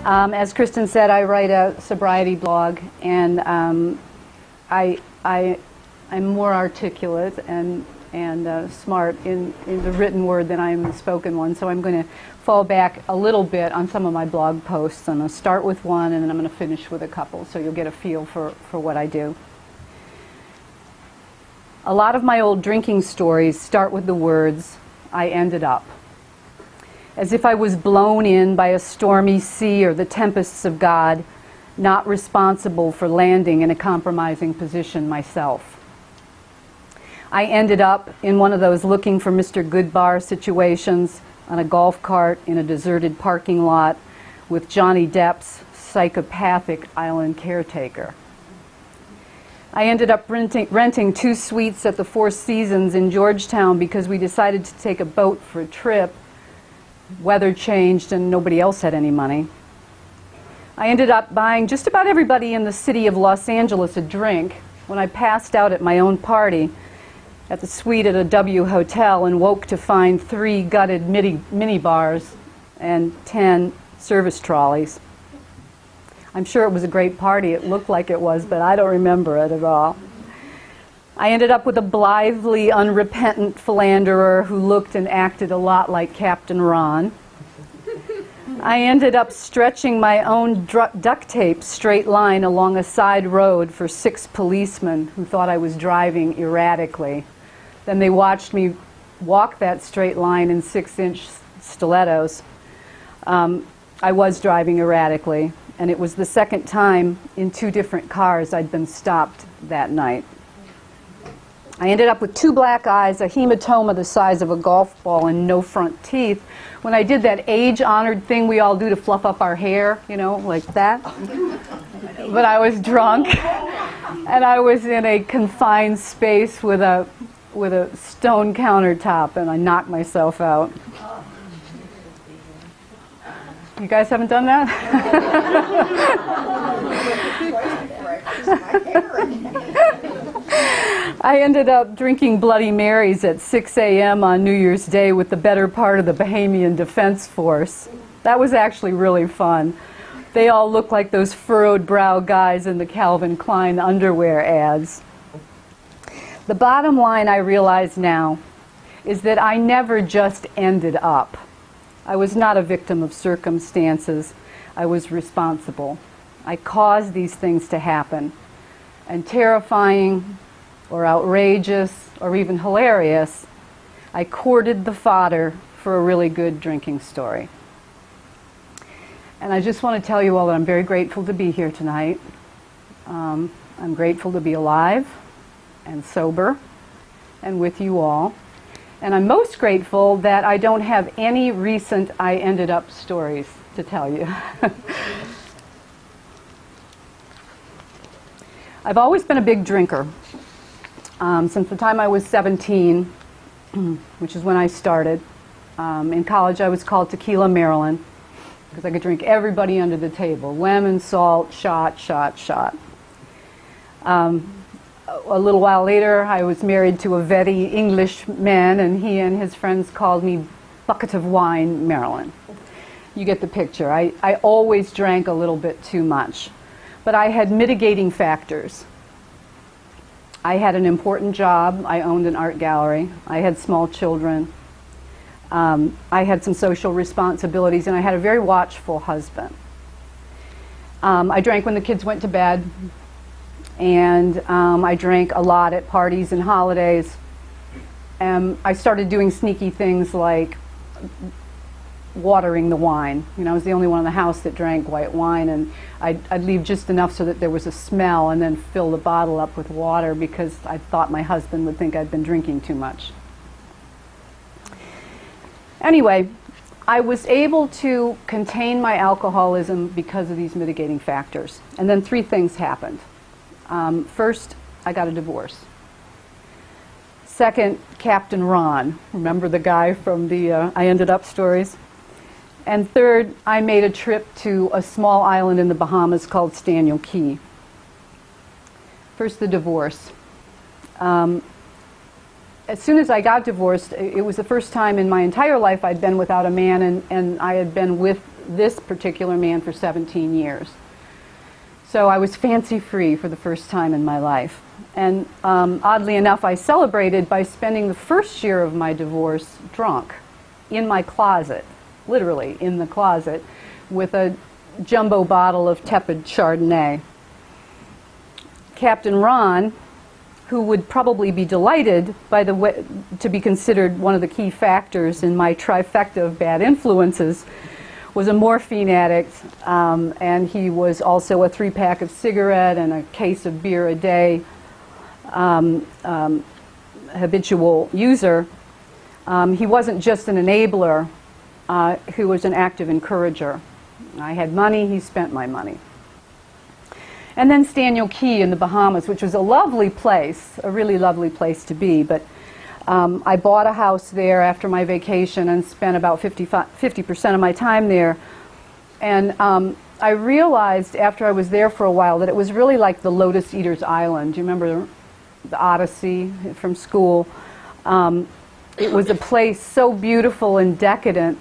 As Kristen said, I write a sobriety blog, and I'm more articulate and smart in the written word than I am in the spoken one. So I'm going to fall back a little bit on some of my blog posts. I'm going to start with one, and then I'm going to finish with a couple, so you'll get a feel for what I do. A lot of my old drinking stories start with the words, "I ended up," as if I was blown in by a stormy sea or the tempests of God, not responsible for landing in a compromising position myself. I ended up in one of those looking for Mr. Goodbar situations on a golf cart in a deserted parking lot with Johnny Depp's psychopathic island caretaker. I ended up renting 2 suites at the Four Seasons in Georgetown because we decided to take a boat for a trip. Weather changed and nobody else had any money. I ended up buying just about everybody in the city of Los Angeles a drink when I passed out at my own party at the suite at a W hotel and woke to find 3 gutted mini bars and 10 service trolleys. I'm sure it was a great party. It looked like it was, but I don't remember it at all. I ended up with a blithely unrepentant philanderer who looked and acted a lot like Captain Ron. I ended up stretching my own duct tape straight line along a side road for 6 policemen who thought I was driving erratically. Then they watched me walk that straight line in 6-inch stilettos. I was driving erratically, and it was the second time in 2 different cars I'd been stopped that night. I ended up with 2 black eyes, a hematoma the size of a golf ball, and no front teeth. When I did that age-honored thing we all do to fluff up our hair, you know, like that. But I was drunk, and I was in a confined space with a stone countertop, and I knocked myself out. You guys haven't done that? I ended up drinking Bloody Marys at 6 a.m. on New Year's Day with the better part of the Bahamian Defense Force. That was actually really fun. They all looked like those furrowed brow guys in the Calvin Klein underwear ads. The bottom line I realize now is that I never just ended up. I was not a victim of circumstances. I was responsible. I caused these things to happen. And terrifying or outrageous or even hilarious, I courted the fodder for a really good drinking story. And I just want to tell you all that I'm very grateful to be here tonight. I'm grateful to be alive and sober and with you all. And I'm most grateful that I don't have any recent I ended up stories to tell you. I've always been a big drinker. Since the time I was 17, which is when I started. In college I was called Tequila Marilyn because I could drink everybody under the table. Lemon, salt, shot, shot, shot. A little while later, I was married to a very English man, and he and his friends called me Bucket of Wine Marilyn. You get the picture. I always drank a little bit too much, but I had mitigating factors. I had an important job. I owned an art gallery. I had small children. I had some social responsibilities, and I had a very watchful husband. I drank when the kids went to bed. And I drank a lot at parties and holidays. I started doing sneaky things like watering the wine. You know, I was the only one in the house that drank white wine, and I'd leave just enough so that there was a smell and then fill the bottle up with water because I thought my husband would think I'd been drinking too much. Anyway, I was able to contain my alcoholism because of these mitigating factors. And then 3 things happened. First, I got a divorce. Second, Captain Ron. Remember the guy from the I Ended Up stories? And third, I made a trip to a small island in the Bahamas called Staniel Key. First, the divorce. As soon as I got divorced, it was the first time in my entire life I'd been without a man, and I had been with this particular man for 17 years. So I was fancy-free for the first time in my life. And oddly enough, I celebrated by spending the first year of my divorce drunk in my closet, literally in the closet, with a jumbo bottle of tepid Chardonnay. Captain Ron, who would probably be delighted by the way to be considered one of the key factors in my trifecta of bad influences, was a morphine addict, and he was also a 3-pack of cigarette and a case of beer a day habitual user. He wasn't just an enabler, he was an active encourager. I had money, he spent my money. And then Staniel Key in the Bahamas, which was a lovely place, a really lovely place to be, but I bought a house there after my vacation and spent about 50% of my time there. And I realized after I was there for a while that it was really like the Lotus Eaters Island. Do you remember the Odyssey from school? It was a place so beautiful and decadent,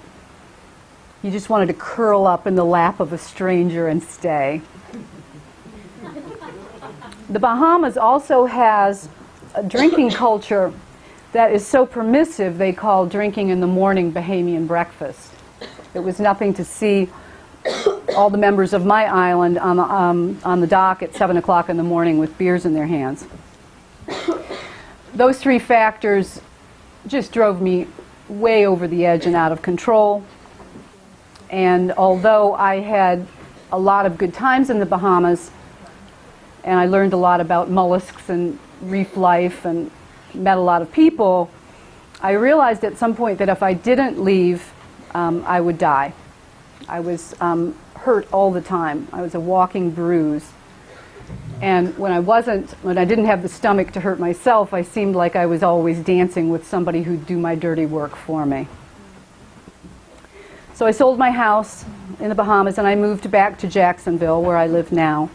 you just wanted to curl up in the lap of a stranger and stay. The Bahamas also has a drinking culture that is so permissive they call drinking in the morning Bahamian breakfast. It was nothing to see all the members of my island on the dock at 7 o'clock in the morning with beers in their hands. Those 3 factors just drove me way over the edge and out of control. And although I had a lot of good times in the Bahamas, and I learned a lot about mollusks and reef life and met a lot of people, I realized at some point that if I didn't leave, I would die. I was hurt all the time. I was a walking bruise. And when I didn't have the stomach to hurt myself, I seemed like I was always dancing with somebody who'd do my dirty work for me. So I sold my house in the Bahamas and I moved back to Jacksonville, where I live now.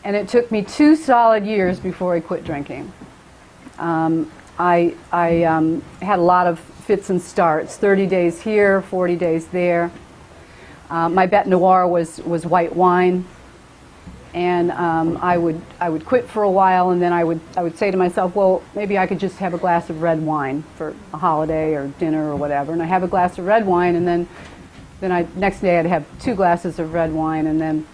And it took me 2 solid years before I quit drinking. I had a lot of fits and starts, 30 days here, 40 days there. My bête noire was white wine, and I would quit for a while, and then I would say to myself, well, maybe I could just have a glass of red wine for a holiday or dinner or whatever. And I have a glass of red wine, and then next day I'd have 2 glasses of red wine, and then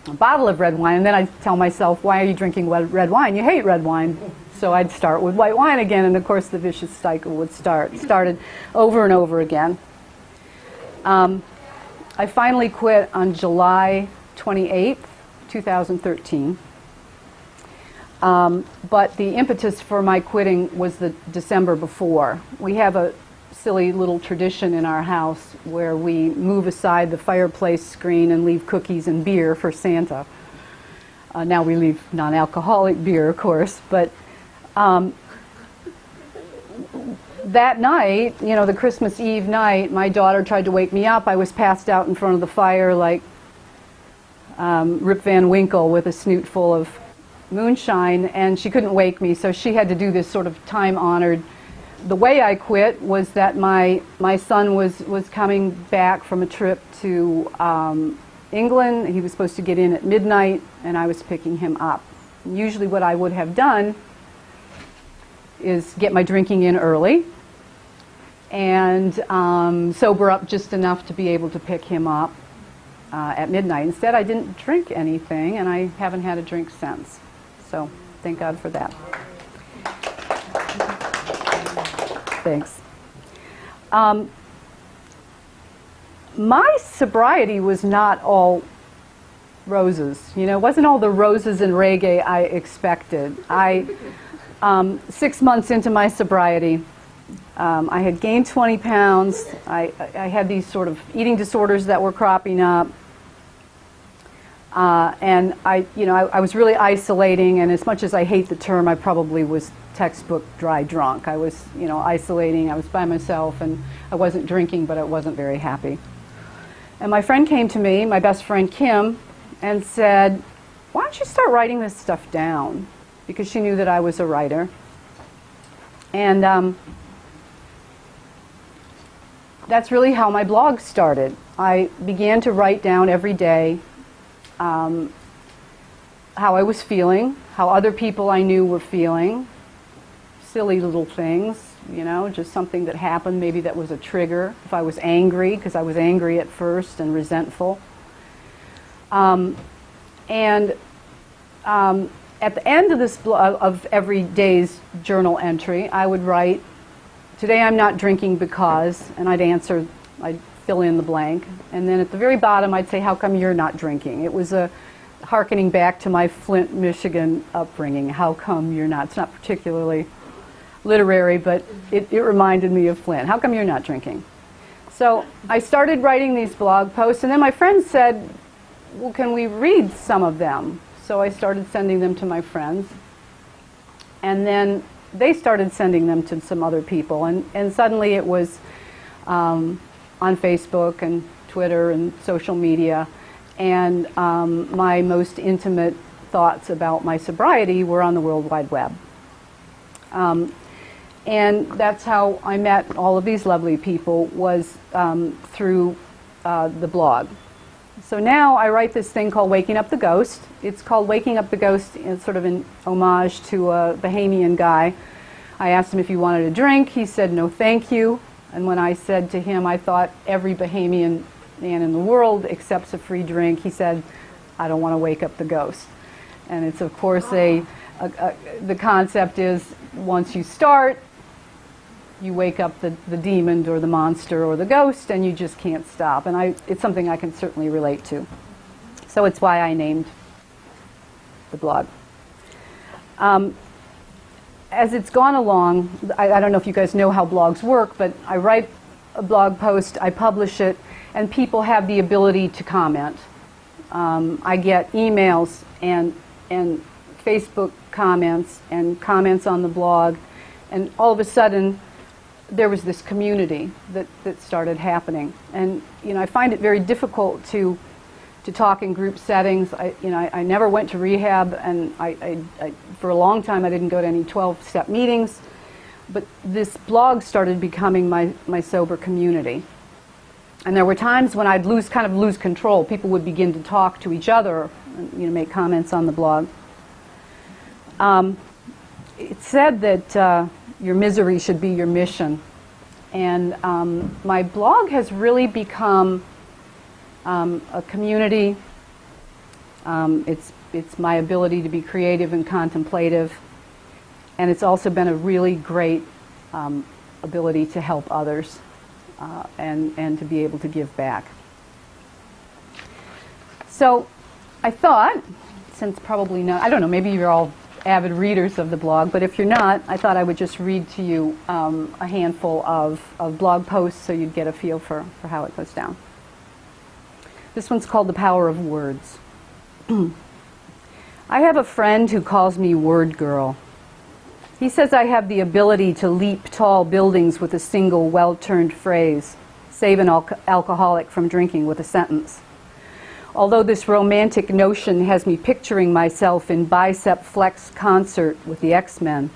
a bottle of red wine, and then I'd tell myself, why are you drinking red wine? You hate red wine. So I'd start with white wine again, and of course the vicious cycle would started over and over again. I finally quit on July 28th, 2013. But the impetus for my quitting was the December before. We have a silly little tradition in our house where we move aside the fireplace screen and leave cookies and beer for Santa. Now we leave non-alcoholic beer, of course, but that night, the Christmas Eve night, my daughter tried to wake me up. I was passed out in front of the fire like Rip Van Winkle with a snoot full of moonshine, and she couldn't wake me, so she had to do this sort of time-honored. The way I quit was that my son was coming back from a trip to England. He was supposed to get in at midnight, and I was picking him up. And usually what I would have done is get my drinking in early and sober up just enough to be able to pick him up at midnight. Instead, I didn't drink anything, and I haven't had a drink since. So thank God for that. Thanks. My sobriety was not all roses. It wasn't all the roses and reggae I expected. 6 months into my sobriety, I had gained 20 pounds. I had these sort of eating disorders that were cropping up. And I was really isolating, and as much as I hate the term, I probably was textbook dry drunk. I was, isolating. I was by myself, and I wasn't drinking, but I wasn't very happy. And my friend came to me, my best friend Kim, and said, why don't you start writing this stuff down? Because she knew that I was a writer. And that's really how my blog started. I began to write down every day how I was feeling, how other people I knew were feeling, silly little things, you know, just something that happened, maybe that was a trigger. If I was angry, because I was angry at first and resentful. At the end of this of every day's journal entry, I would write, "Today I'm not drinking because," and I'd fill in the blank. And then at the very bottom, I'd say, "How come you're not drinking?" It was hearkening back to my Flint, Michigan upbringing. How come you're not? It's not particularly literary, but it reminded me of Flint. How come you're not drinking? So I started writing these blog posts, and then my friends said, "Well, can we read some of them?" So I started sending them to my friends, and then they started sending them to some other people, and suddenly it was on Facebook and Twitter and social media, and my most intimate thoughts about my sobriety were on the World Wide Web. And that's how I met all of these lovely people, was through the blog. So now I write this thing called Waking Up the Ghost. It's called Waking Up the Ghost, in sort of an homage to a Bahamian guy. I asked him if he wanted a drink. He said, "No, thank you." And when I said to him, I thought every Bahamian man in the world accepts a free drink, he said, "I don't want to wake up the ghost." And it's, of course, the concept is once you start, you wake up the demon or the monster or the ghost, and you just can't stop. And it's something I can certainly relate to. So it's why I named the blog. As it's gone along, I don't know if you guys know how blogs work, but I write a blog post, I publish it, and people have the ability to comment. I get emails and Facebook comments and comments on the blog, and all of a sudden there was this community that started happening. And I find it very difficult to talk in group settings. I never went to rehab, and I for a long time I didn't go to any 12-step meetings, but this blog started becoming my sober community. And there were times when I'd lose control. People would begin to talk to each other and make comments on the blog. It's said that your misery should be your mission. And my blog has really become a community. It's my ability to be creative and contemplative. And it's also been a really great ability to help others and to be able to give back. So I thought, since probably not, I don't know, maybe you're all avid readers of the blog, but if you're not, I thought I would just read to you a handful of blog posts so you'd get a feel for how it goes down. This one's called The Power of Words. I have a friend who calls me Word Girl. He says I have the ability to leap tall buildings with a single well-turned phrase, save an alcoholic from drinking with a sentence. Although this romantic notion has me picturing myself in bicep flex concert with the X-Men,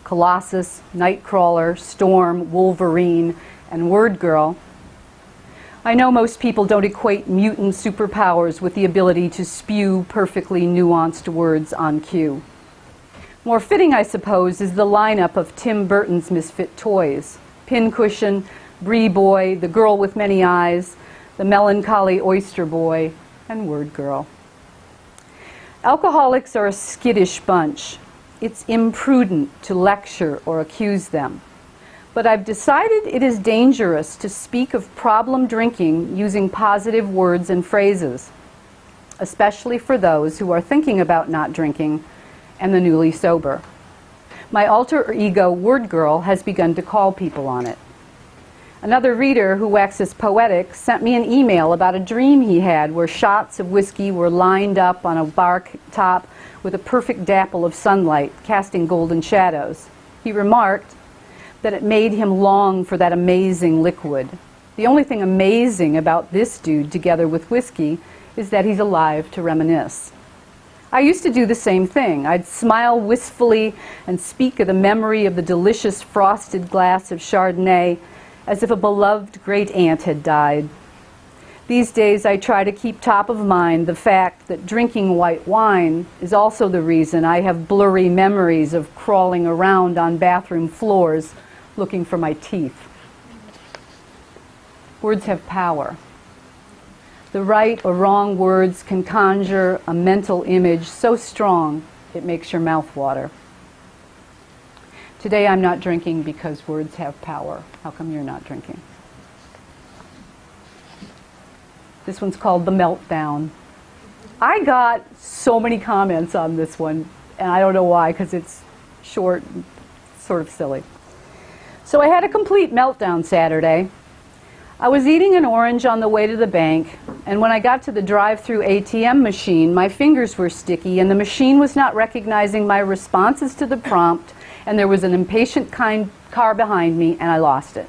Colossus, Nightcrawler, Storm, Wolverine, and Word Girl, I know most people don't equate mutant superpowers with the ability to spew perfectly nuanced words on cue. More fitting, I suppose, is the lineup of Tim Burton's misfit toys: Pincushion, Brie Boy, The Girl with Many Eyes, The Melancholy Oyster Boy, and Word Girl. Alcoholics are a skittish bunch. It's imprudent to lecture or accuse them. But I've decided it is dangerous to speak of problem drinking using positive words and phrases, especially for those who are thinking about not drinking and the newly sober. My alter ego Word Girl has begun to call people on it. Another reader who waxes poetic sent me an email about a dream he had where shots of whiskey were lined up on a bar top with a perfect dapple of sunlight casting golden shadows. He remarked that it made him long for that amazing liquid. The only thing amazing about this dude together with whiskey is that he's alive to reminisce. I used to do the same thing. I'd smile wistfully and speak of the memory of the delicious frosted glass of Chardonnay as if a beloved great aunt had died. These days I try to keep top of mind the fact that drinking white wine is also the reason I have blurry memories of crawling around on bathroom floors looking for my teeth. Words have power. The right or wrong words can conjure a mental image so strong it makes your mouth water. Today I'm not drinking because words have power. How come you're not drinking? This one's called The Meltdown. I got so many comments on this one, and I don't know why, because it's short and sort of silly. So I had a complete meltdown Saturday. I was eating an orange on the way to the bank, and when I got to the drive-through ATM machine, my fingers were sticky, and the machine was not recognizing my responses to the prompt, and there was an impatient car behind me, and I lost it.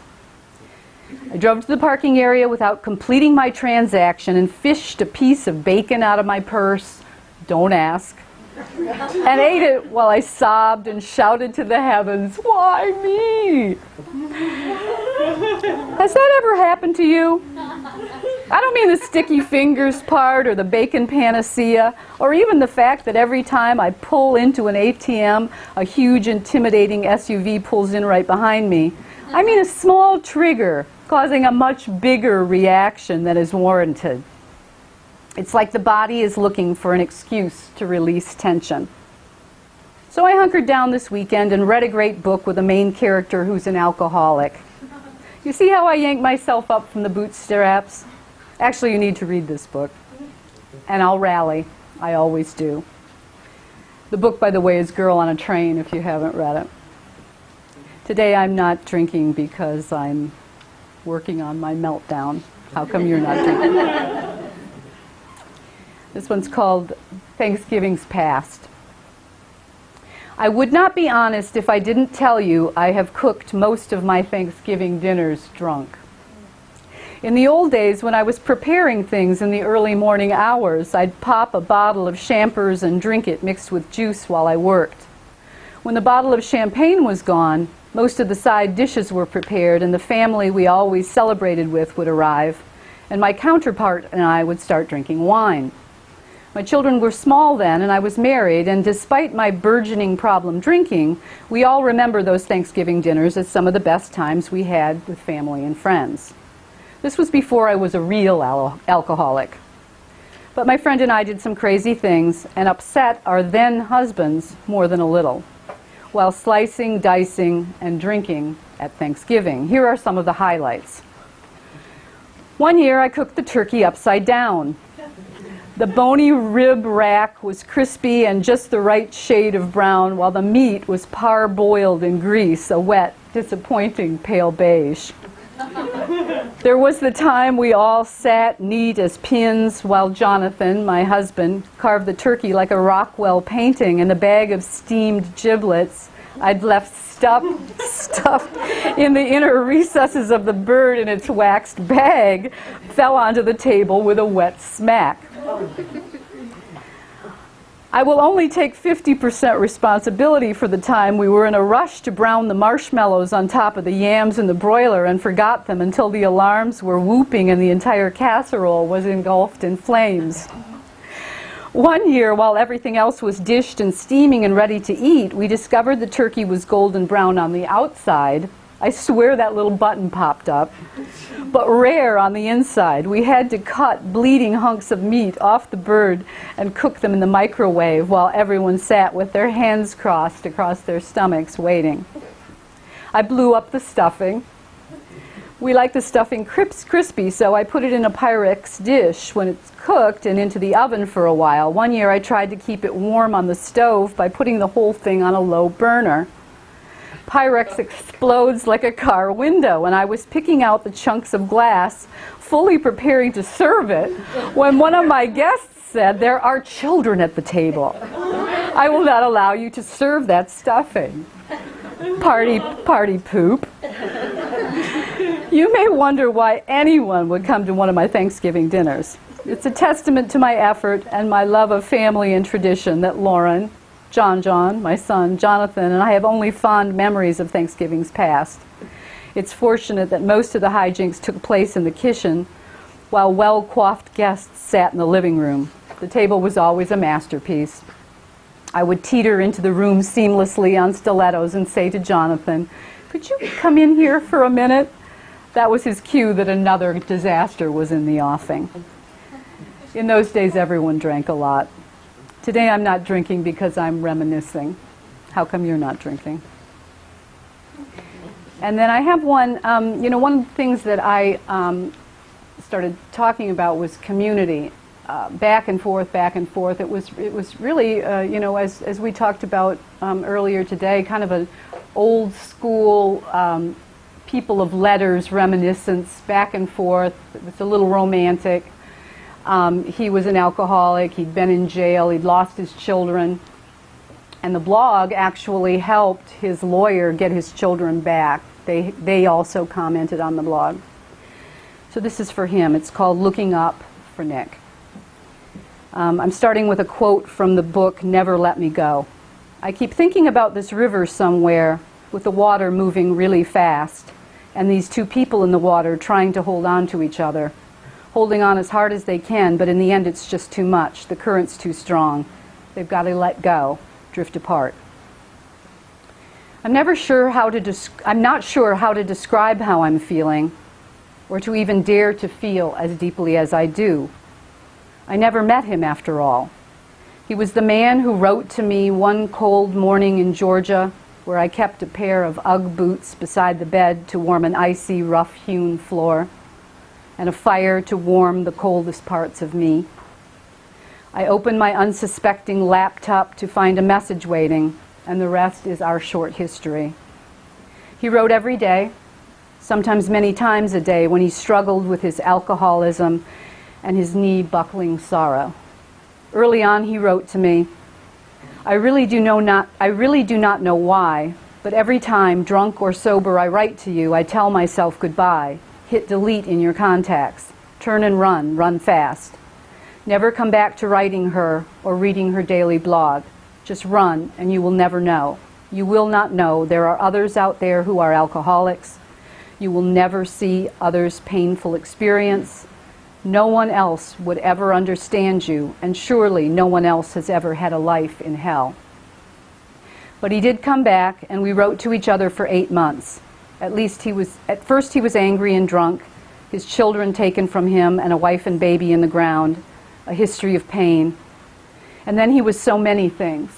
I drove to the parking area without completing my transaction and fished a piece of bacon out of my purse, don't ask, and ate it while I sobbed and shouted to the heavens, "Why me?" Has that ever happened to you? I don't mean the sticky fingers part or the bacon panacea, or even the fact that every time I pull into an ATM, a huge intimidating SUV pulls in right behind me. I mean a small trigger causing a much bigger reaction than is warranted. It's like the body is looking for an excuse to release tension. So I hunkered down this weekend and read a great book with a main character who's an alcoholic. You see how I yank myself up from the bootstraps? Actually, you need to read this book. And I'll rally. I always do. The book, by the way, is Girl on a Train, if you haven't read it. Today I'm not drinking because I'm working on my meltdown. How come you're not drinking? This one's called Thanksgiving's Past. I would not be honest if I didn't tell you I have cooked most of my Thanksgiving dinners drunk. In the old days, when I was preparing things in the early morning hours, I'd pop a bottle of champers and drink it mixed with juice while I worked. When the bottle of champagne was gone, most of the side dishes were prepared and the family we always celebrated with would arrive, and my counterpart and I would start drinking wine. My children were small then, and I was married, and despite my burgeoning problem drinking, we all remember those Thanksgiving dinners as some of the best times we had with family and friends. This was before I was a real alcoholic. But my friend and I did some crazy things and upset our then husbands more than a little, while slicing, dicing, and drinking at Thanksgiving. Here are some of the highlights. One year I cooked the turkey upside down. The bony rib rack was crispy and just the right shade of brown, while the meat was parboiled in grease, a wet, disappointing pale beige. There was the time we all sat neat as pins while Jonathan, my husband, carved the turkey like a Rockwell painting, and a bag of steamed giblets I'd left stuffed in the inner recesses of the bird in its waxed bag fell onto the table with a wet smack. I will only take 50% responsibility for the time we were in a rush to brown the marshmallows on top of the yams in the broiler and forgot them until the alarms were whooping and the entire casserole was engulfed in flames. One year, while everything else was dished and steaming and ready to eat, we discovered the turkey was golden brown on the outside. I swear that little button popped up, but rare on the inside. We had to cut bleeding hunks of meat off the bird and cook them in the microwave while everyone sat with their hands crossed across their stomachs waiting. I blew up the stuffing. We like the stuffing crispy, so I put it in a Pyrex dish when it's cooked and into the oven for a while. One year I tried to keep it warm on the stove by putting the whole thing on a low burner. Pyrex explodes like a car window, and I was picking out the chunks of glass, fully preparing to serve it, when one of my guests said, "There are children at the table. I will not allow you to serve that stuffing." Party poop. You may wonder why anyone would come to one of my Thanksgiving dinners. It's a testament to my effort and my love of family and tradition that Lauren, John, my son, Jonathan, and I have only fond memories of Thanksgivings past. It's fortunate that most of the hijinks took place in the kitchen, while well-coiffed guests sat in the living room. The table was always a masterpiece. I would teeter into the room seamlessly on stilettos and say to Jonathan, "Could you come in here for a minute?" That was his cue that another disaster was in the offing. In those days, everyone drank a lot. Today, I'm not drinking because I'm reminiscing. How come you're not drinking? And then I have one, one of the things that I started talking about was community. Back and forth, back and forth. It was really, as we talked about earlier today, kind of an old school people of letters reminiscence, back and forth. It was a little romantic. He was an alcoholic. He'd been in jail. He'd lost his children. And the blog actually helped his lawyer get his children back. They also commented on the blog. So this is for him. It's called Looking Up for Nick. I'm starting with a quote from the book Never Let Me Go. I keep thinking about this river somewhere with the water moving really fast and these two people in the water trying to hold on to each other, holding on as hard as they can, but in the end it's just too much. The current's too strong. They've got to let go, drift apart. I'm not sure how to describe how I'm feeling or to even dare to feel as deeply as I do. I never met him after all. He was the man who wrote to me one cold morning in Georgia where I kept a pair of Ugg boots beside the bed to warm an icy, rough-hewn floor and a fire to warm the coldest parts of me. I opened my unsuspecting laptop to find a message waiting, and the rest is our short history. He wrote every day, sometimes many times a day, when he struggled with his alcoholism and his knee-buckling sorrow. Early on, he wrote to me, I really do not know why, but every time, drunk or sober, I write to you, I tell myself goodbye. Hit delete in your contacts. Turn and run fast. Never come back to writing her or reading her daily blog. Just run, and you will never know. You will not know there are others out there who are alcoholics. You will never see others' painful experience. No one else would ever understand you, and surely no one else has ever had a life in hell. But he did come back, and we wrote to each other for 8 months. At first he was angry and drunk, his children taken from him, and a wife and baby in the ground, a history of pain. And then he was so many things: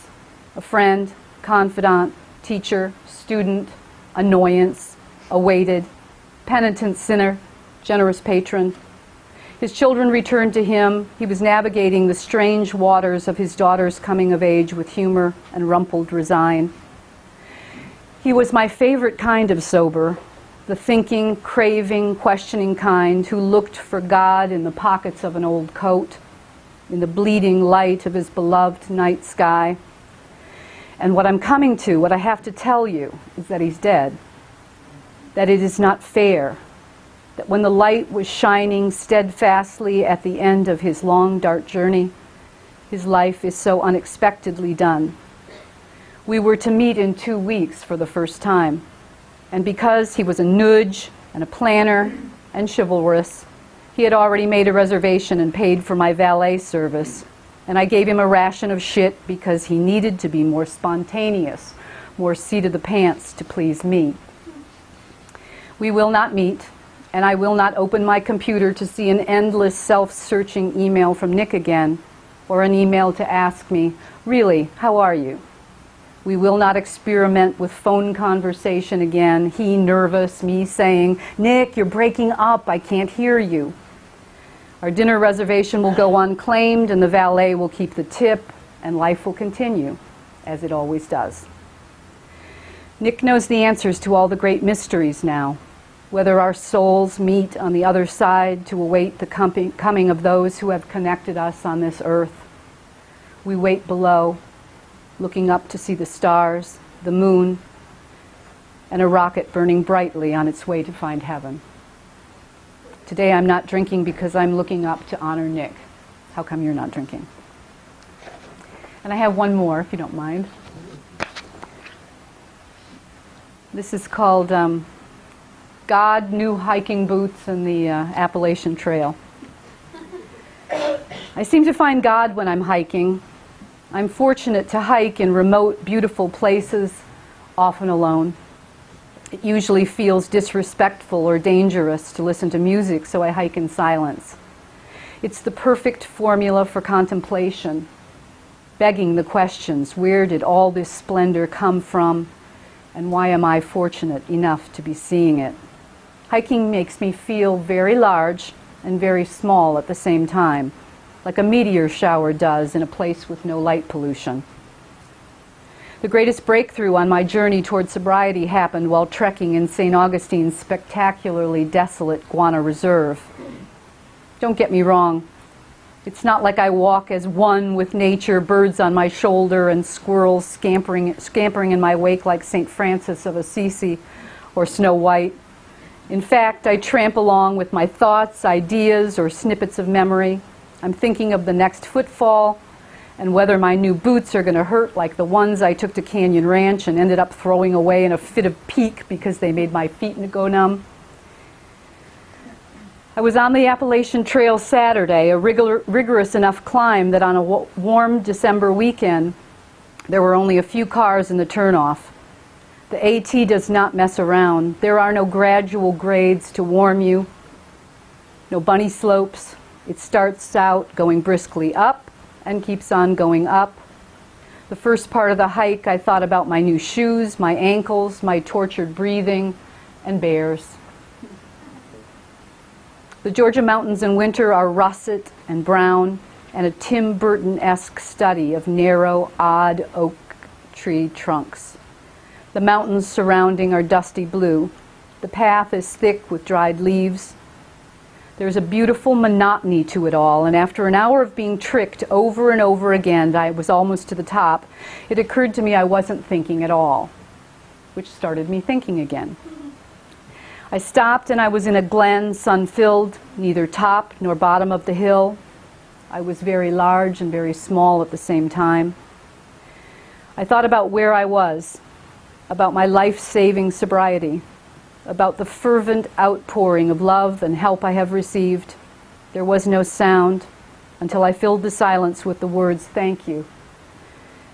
a friend, confidant, teacher, student, annoyance, awaited, penitent sinner, generous patron. His children returned to him. He was navigating the strange waters of his daughter's coming of age with humor and rumpled resign. He was my favorite kind of sober, the thinking, craving, questioning kind who looked for God in the pockets of an old coat, in the bleeding light of his beloved night sky. And what I'm coming to, what I have to tell you, is that he's dead. That it is not fair. That when the light was shining steadfastly at the end of his long, dark journey, his life is so unexpectedly done. We were to meet in 2 weeks for the first time, and because he was a nudge and a planner and chivalrous, he had already made a reservation and paid for my valet service, and I gave him a ration of shit because he needed to be more spontaneous, more seat of the pants to please me. We will not meet, and I will not open my computer to see an endless self-searching email from Nick again, or an email to ask me, really, how are you? We will not experiment with phone conversation again, he nervous, me saying, Nick, you're breaking up, I can't hear you. Our dinner reservation will go unclaimed, and the valet will keep the tip, and life will continue, as it always does. Nick knows the answers to all the great mysteries now. Whether our souls meet on the other side to await the coming of those who have connected us on this earth. We wait below, looking up to see the stars, the moon, and a rocket burning brightly on its way to find heaven. Today I'm not drinking because I'm looking up to honor Nick. How come you're not drinking? And I have one more, if you don't mind. This is called God, new hiking boots, and the Appalachian Trail. I seem to find God when I'm hiking. I'm fortunate to hike in remote, beautiful places, often alone. It usually feels disrespectful or dangerous to listen to music, so I hike in silence. It's the perfect formula for contemplation, begging the questions, where did all this splendor come from, and why am I fortunate enough to be seeing it? Hiking makes me feel very large and very small at the same time, like a meteor shower does in a place with no light pollution. The greatest breakthrough on my journey toward sobriety happened while trekking in St. Augustine's spectacularly desolate Guana Reserve. Don't get me wrong. It's not like I walk as one with nature, birds on my shoulder and squirrels scampering in my wake like St. Francis of Assisi or Snow White. In fact, I tramp along with my thoughts, ideas, or snippets of memory. I'm thinking of the next footfall and whether my new boots are going to hurt like the ones I took to Canyon Ranch and ended up throwing away in a fit of pique because they made my feet go numb. I was on the Appalachian Trail Saturday, a rigorous enough climb that on a warm December weekend, there were only a few cars in the turnoff. The AT does not mess around. There are no gradual grades to warm you, no bunny slopes. It starts out going briskly up and keeps on going up. The first part of the hike, I thought about my new shoes, my ankles, my tortured breathing, and bears. The Georgia mountains in winter are russet and brown and a Tim Burton-esque study of narrow, odd oak tree trunks. The mountains surrounding are dusty blue. The path is thick with dried leaves. There's a beautiful monotony to it all, and after an hour of being tricked over and over again, I was almost to the top, it occurred to me I wasn't thinking at all, which started me thinking again. I stopped and I was in a glen, sun-filled, neither top nor bottom of the hill. I was very large and very small at the same time. I thought about where I was, about my life-saving sobriety, about the fervent outpouring of love and help I have received. There was no sound until I filled the silence with the words, "Thank you,"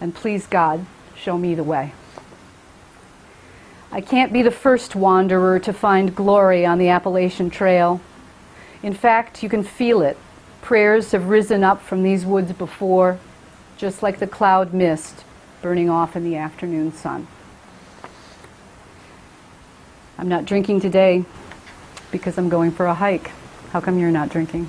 and "Please God, show me the way." I can't be the first wanderer to find glory on the Appalachian Trail. In fact, you can feel it. Prayers have risen up from these woods before, just like the cloud mist burning off in the afternoon sun. I'm not drinking today because I'm going for a hike. How come you're not drinking?